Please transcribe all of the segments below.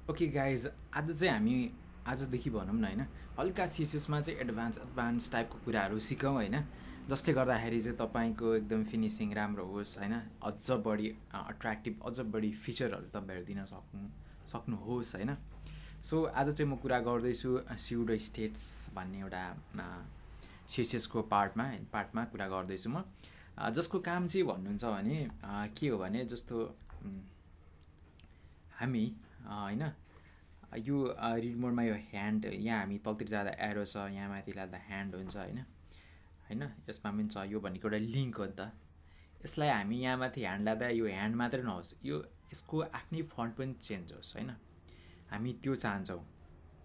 Okay guys आज चाहिँ हामी आजदेखि भनौँ न होइन हल्का सिएसएसमा चाहिँ एडभान्स टाइपको कुराहरू सिकौँ होइन जसले गर्दाखेरि चाहिँ तपाईँको एकदम फिनिसिङ राम्रो होस् होइन अझ बढी अट्र्याक्टिभ अझ बढी फिचरहरू तपाईँहरू दिन सक्नुहोस् होइन। सो आज चाहिँ म कुरा गर्दैछु स्युडो स्टेट्स भन्ने एउटा सिएसएसको पार्टमा कुरा गर्दैछु म, जसको काम चाहिँ भन्नुहुन्छ भने के हो भने जस्तो हामी होइन यो रिड मोडमा यो ह्यान्ड यहाँ हामी तलतिर जाँदा एरो छ, यहाँ माथि लाग्दा ह्यान्ड हुन्छ होइन होइन यसमा पनि छ। यो भनेको एउटा लिङ्क हो नि त। यसलाई हामी यहाँ माथि ह्यान्ड लाग्दा यो ह्यान्ड मात्रै नहोस्, यो यसको आफ्नै फन्ट पनि चेन्ज होस् होइन, हामी त्यो चाहन्छौँ।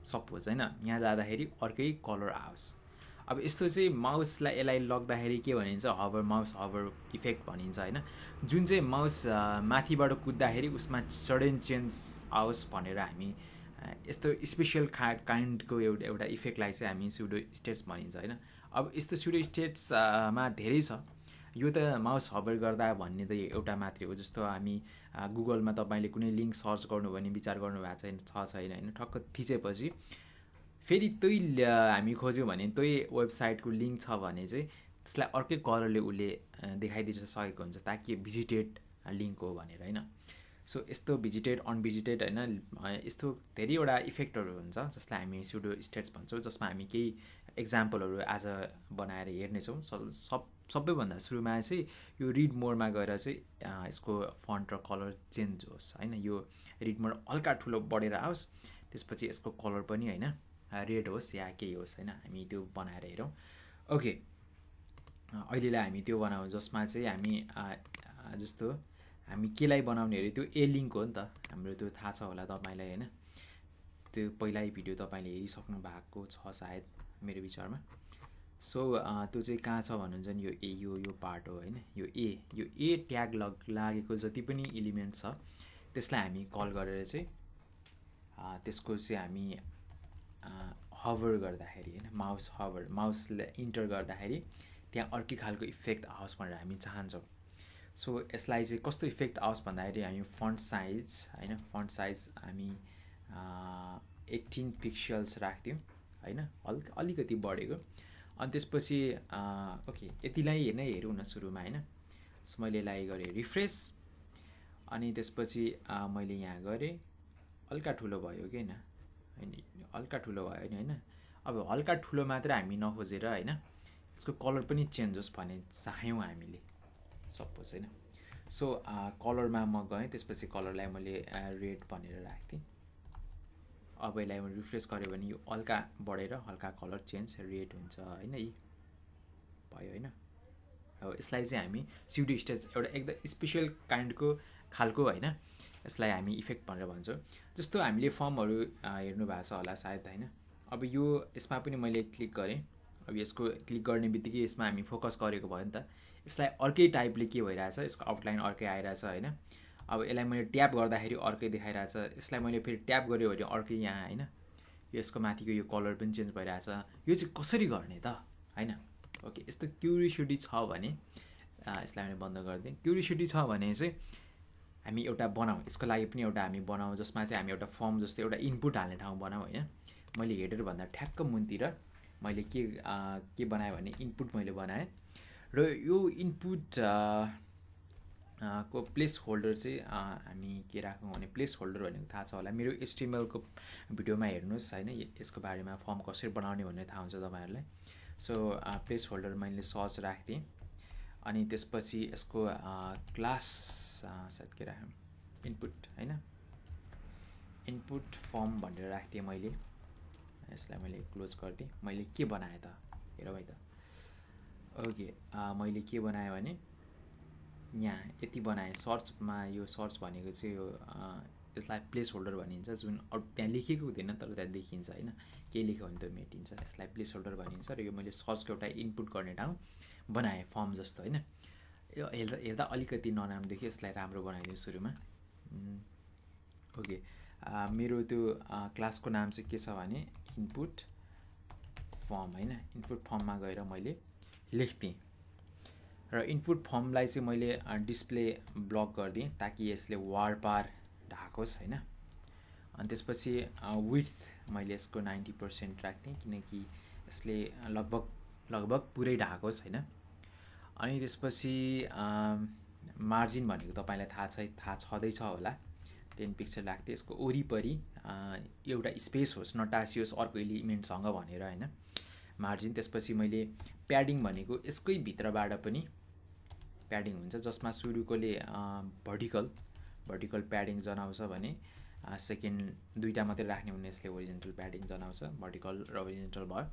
सपोज होइन यहाँ जाँदाखेरि अर्कै कलर आओस्। अब यस्तो चाहिँ माउसलाई यसलाई लग्दाखेरि के भनिन्छ, माउस हबर इफेक्ट भनिन्छ होइन, जुन चाहिँ माउस माथिबाट कुद्दाखेरि उसमा सडन चेन्ज आओस् भनेर हामी यस्तो स्पेसल काइन्डको एउटा इफेक्टलाई चाहिँ हामी स्युडो स्टेट्स भनिन्छ होइन। अब यस्तो स्युडो स्टेट्समा धेरै छ, यो त माउस हबर गर्दा भन्ने त एउटा मात्रै हो। जस्तो हामी गुगलमा तपाईँले कुनै लिङ्क सर्च गर्नु भने विचार गर्नुभएको छैन होइन, ठक्क थिचेपछि फेरि त्यही हामी खोज्यौँ भने त्यही वेबसाइटको लिङ्क छ भने चाहिँ त्यसलाई अर्कै कलरले उसले देखाइदिन सकेको हुन्छ ताकि भिजिटेड लिङ्क हो भनेर होइन। सो यस्तो भिजिटेड अनभिजिटेड होइन यस्तो धेरैवटा इफेक्टहरू हुन्छ जसलाई हामी स्युडो स्टेट्स भन्छौँ, जसमा हामी केही इक्जाम्पलहरू आज बनाएर हेर्नेछौँ। सबैभन्दा सुरुमा चाहिँ यो रिड मोडमा गएर चाहिँ यसको फन्ट र कलर चेन्ज होस् होइन, यो रिड मोड हल्का ठुलो बढेर आओस्, त्यसपछि यसको कलर पनि होइन रेड होस् या केही होस् होइन, हामी त्यो बनाएर हेरौँ। ओके, अहिलेलाई हामी त्यो बनाऊँ जसमा चाहिँ हामी जस्तो हामी केलाई बनाउने अरे त्यो ए लिङ्क हो नि त हाम्रो, त्यो थाहा छ होला तपाईँलाई होइन, त्यो पहिल्यै भिडियो तपाईँले हेरिसक्नु भएको छ सायद मेरो विचारमा। सो त्यो चाहिँ कहाँ छ भन्नुहुन्छ नि, यो ए यो पार्ट हो होइन, यो ए ट्याग लागेको जति पनि एलिमेन्ट छ त्यसलाई हामी कल गरेर चाहिँ त्यसको चाहिँ हामी हभर गर्दाखेरि होइन माउसले इन्टर गर्दाखेरि त्यहाँ अर्कै खालको इफेक्ट आओस् भनेर हामी चाहन्छौँ। सो यसलाई चाहिँ कस्तो इफेक्ट आओस् भन्दाखेरि हामी फन्ट साइज हामी 18 पिक्सल्स राख्थ्यौँ होइन, अलिकति बढेको। अनि त्यसपछि ओके यतिलाई नै हेरौँ न सुरुमा होइन। सो मैले यसलाई गरेँ रिफ्रेस, अनि त्यसपछि मैले यहाँ गरेँ हल्का ठुलो भयो कि होइन, हल्का ठुलो भयो नि होइन। अब हल्का ठुलो मात्र हामी नखोजेर होइन यसको कलर पनि चेन्ज होस् भन्ने चाह्यौँ हामीले सपोज होइन। सो कलरमा म गएँ, त्यसपछि कलरलाई मैले रेड भनेर राख्थेँ। अब यसलाई म रिफ्रेस गरेँ भने यो हल्का बढेर हल्का कलर चेन्ज रेड हुन्छ होइन, यी भयो होइन। अब यसलाई चाहिँ हामी स्युडो स्टेट्स एउटा एकदम स्पेसल काइन्डको खालको होइन, यसलाई हामी इफेक्ट भनेर भन्छौँ। जस्तो हामीले फर्महरू हेर्नु भएको छ होला सायद होइन। अब यो यसमा पनि मैले क्लिक गरेँ, अब यसको क्लिक गर्ने बित्तिकै यसमा हामी फोकस गरेको भयो नि त, यसलाई अर्कै टाइपले के भइरहेछ, यसको आउटलाइन अर्कै आइरहेछ होइन। अब यसलाई मैले ट्याप गर्दाखेरि अर्कै देखाइरहेछ, यसलाई मैले फेरि ट्याप गऱ्यो भने अर्कै यहाँ होइन, यसको माथिको यो कलर पनि चेन्ज भइरहेछ। यो चाहिँ कसरी गर्ने त होइन। ओके, यस्तो क्युरियोसिटी छ भने यसलाई मैले बन्द गरिदिएँ। क्युरियोसिटी छ भने चाहिँ हामी एउटा बनाऊँ, यसको लागि पनि एउटा हामी बनाऊँ जसमा चाहिँ हामी एउटा फर्म जस्तो एउटा इनपुट हाल्ने ठाउँ बनाऊँ होइन। मैले हेडर भन्दा ठ्याक्क मुनतिर मैले के बनाएँ भने इनपुट मैले बनाएँ, र यो इनपुट को प्लेस होल्डर चाहिँ हामी के राखौँ भने, प्लेस होल्डर भनेको थाहा छ होला, मेरो HTML को भिडियोमा हेर्नुहोस् होइन, यसको बारेमा फर्म कसरी बनाउने भन्ने थाहा हुन्छ तपाईँहरूलाई। सो प्लेस होल्डर मैले सर्च राख्थेँ, अनि त्यसपछि यसको क्लास सायद के राख्यौँ इनपुट होइन, इनपुट फर्म भनेर राख्थेँ मैले। यसलाई मैले क्लोज गरिदिएँ। मैले के बनाएँ त हेरौँ है त। ओके, मैले के बनाएँ भने यहाँ यति बनाएँ सर्चमा। यो सर्च भनेको चाहिँ यो यसलाई प्लेस होल्डर भनिन्छ, जुन त्यहाँ लेखेको हुँदैन तर त्यहाँ देखिन्छ होइन, केही लेख्यो भने त्यो मेटिन्छ, यसलाई प्लेस होल्डर भनिन्छ। र यो मैले सर्चको एउटा इनपुट गर्ने ठाउँ बनाएँ फर्म जस्तो होइन। यो हेर्दा अलिकति नराम्रो देखियो, यसलाई राम्रो बनाइदियो सुरुमा। ओके, मेरो त्यो क्लासको नाम चाहिँ के छ भने इनपुट फर्म होइन। इनपुट फर्ममा गएर मैले लेख्थेँ, र इनपुट फर्मलाई चाहिँ मैले डिस्प्ले ब्लक गरिदिएँ ताकि यसले वारपार ढाकोस् होइन। अनि त्यसपछि विड्थ मैले यसको 90% राख्थेँ किनकि यसले लगभग पुरै ढाकोस् हैन। अनि त्यसपछि मार्जिन भनेको तपाईलाई थाहा छँदैछ होला, 10 पिक्सल राख्थेँ। यसको वरिपरि एउटा स्पेस होस्, नटासियोस् अर्को एलिमेन्टसँग भनेर हैन मार्जिन। त्यसपछि मैले प्याडिङ भनेको यसकै भित्रबाट पनि प्याडिङ हुन्छ, जसमा सुरुकोले भर्टिकल प्याडिङ जनाउँछ भने सेकेन्ड दुईटा मात्रै राख्ने हुने यसले होरिजेन्टल प्याडिङ जनाउँछ, भर्टिकल र होरिजेन्टल भयो।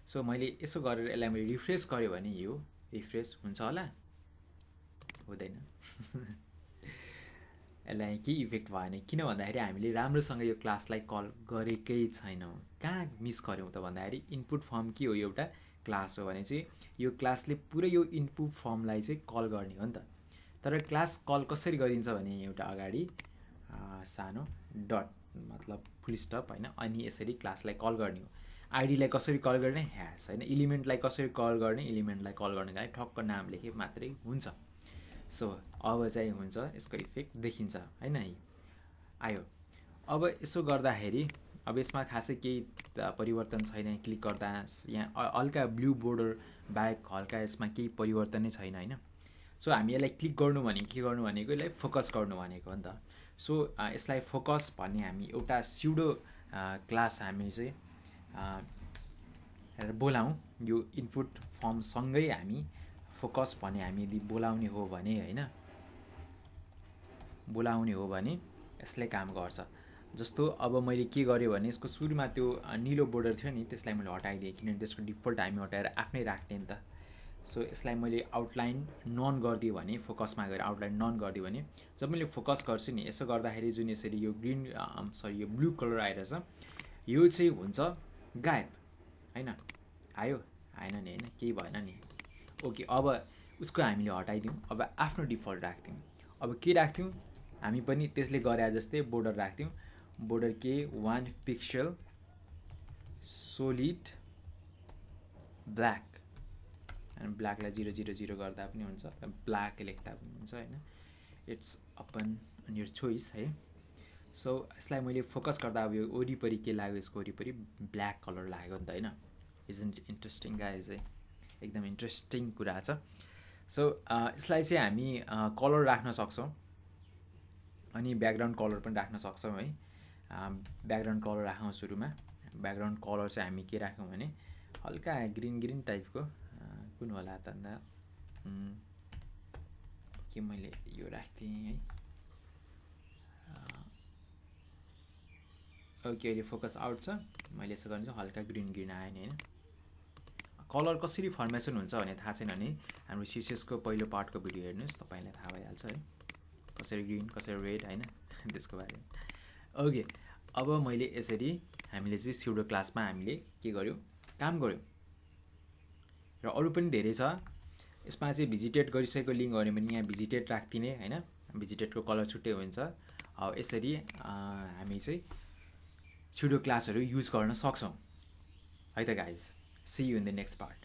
सो मैले यसो गरेर यसलाई मैले रिफ्रेस गरेँ भने यो रिफ्रेस हुन्छ होला, हुँदैन यसलाई केही इफेक्ट भएन। किन भन्दाखेरि हामीले राम्रोसँग यो क्लासलाई कल गरेकै छैनौँ। कहाँ मिस गऱ्यौँ त भन्दाखेरि इनपुट फर्म के हो, एउटा क्लास हो भने चाहिँ यो क्लासले पुरै यो इनपुट फर्मलाई चाहिँ कल गर्ने हो नि त। तर क्लास कल कसरी गरिन्छ भने एउटा अगाडि सानो डट मतलब फुल स्टप हैन, अनि यसरी क्लासलाई कल गर्ने हो। आइडीलाई कसरी कल गर्ने, ह्यास हैन। एलिमेन्टलाई कसरी कल गर्ने, एलिमेन्टलाई कल गर्ने गाई ठक्क नाम लेखे मात्रै हुन्छ। सो अब चाहिँ हुन्छ यसको इफेक्ट देखिन्छ हैन, आयो। अब यसो गर्दाखेरि अब यसमा खासै केही परिवर्तन छैन। क्लिक गर्दा यहाँ हल्का ब्लू बोर्डर बाहेक हल्का यसमा केही परिवर्तन नै छैन हैन। सो हामी यसलाई क्लिक गर्नु भनेको के गर्नु भनेको, यसलाई फोकस गर्नु भनेको हो नि त। सो यसलाई फोकस भन्ने हामी एउटा स्युडो क्लास हामी चाहिँ बोलाउँ। यो इनपुट फर्मसँगै हामी फोकस भन्ने हामी यदि बोलाउने हो भने हैन, बोलाउने हो भने यसले काम गर्छ। जस्तो अब मैले के गरेँ भने यसको सुरुमा त्यो नीलो बोर्डर थियो नि, त्यसलाई मैले हटाइदिएँ किनभने त्यसको डिफल्ट हामी हटाएर आफ्नै राख्ने नि त। सो यसलाई मैले आउटलाइन नन गरिदिएँ भने, फोकसमा गएर आउटलाइन नन गरिदिएँ भने जब मैले फोकस गर्छु नि, यसो गर्दाखेरि जुन यसरी यो ग्रीन यो ब्लू कलर आइरहेछ, यो चाहिँ हुन्छ गायब हैन। आयो आएन नि हैन, केही भएन नि। ओके, अब उसको हामीले हटाइदिउँ। अब आफ्नो डिफल्ट राख्थ्यौँ। अब के राख्थ्यौँ हामी पनि त्यसले गरे जस्तै बोर्डर राख्थ्यौँ। बोर्डर के 1 पिक्सल सोलिड ब्ल्याक, अनि ब्ल्याकलाई 000 गर्दा पनि हुन्छ, ब्ल्याक लेख्दा पनि हुन्छ हैन। इट्स अपन योर चोइस है। सो यसलाई मैले फोकस गर्दा अब यो वरिपरि के लाग्यो, यसको वरिपरि ब्ल्याक कलर लाग्यो नि त हैन। इजन्ट इन्ट्रेस्टिङ गाइज है, एकदम इन्ट्रेस्टिङ कुरा छ। सो यसलाई चाहिँ हामी कलर राख्न सक्छौँ अनि ब्याकग्राउन्ड कलर पनि राख्न सक्छौँ है। ब्याकग्राउन्ड कलर राखौँ सुरुमा। ब्याकग्राउन्ड कलर चाहिँ हामी के राख्यौँ भने हल्का ग्रीन टाइपको कुन होला त अन्त के मैले यो राख्थेँ है। ओके, अहिले फोकस आउट छ। मैले यसो गर्नु चाहिँ हल्का ग्रीन आयो नि हैन। कलर कसरी फर्मेसन हुन्छ भने थाहा छैन भने हाम्रो CSSको पहिलो पार्टको भिडियो हेर्नुहोस्, तपाईलाई थाहा भइहाल्छ है, कसरी ग्रीन कसरी रेड हैन त्यसको बारेमा। ओके, अब मैले यसरी हामीले चाहिँ स्युडो क्लासमा हामीले के गर्यौँ, काम गर्यौँ। र अरू पनि धेरै छ। यसमा चाहिँ भिजिटेट गरिसकेको लिङ्क गर्यो भने यहाँ भिजिटेट राख्दिने हैन, भिजिटेटको कलर छुट्टै हुन्छ। अब यसरी हामी चाहिँ स्युडो क्लासहरू युज गर्न सक्छौँ है त guys. See you in the next part.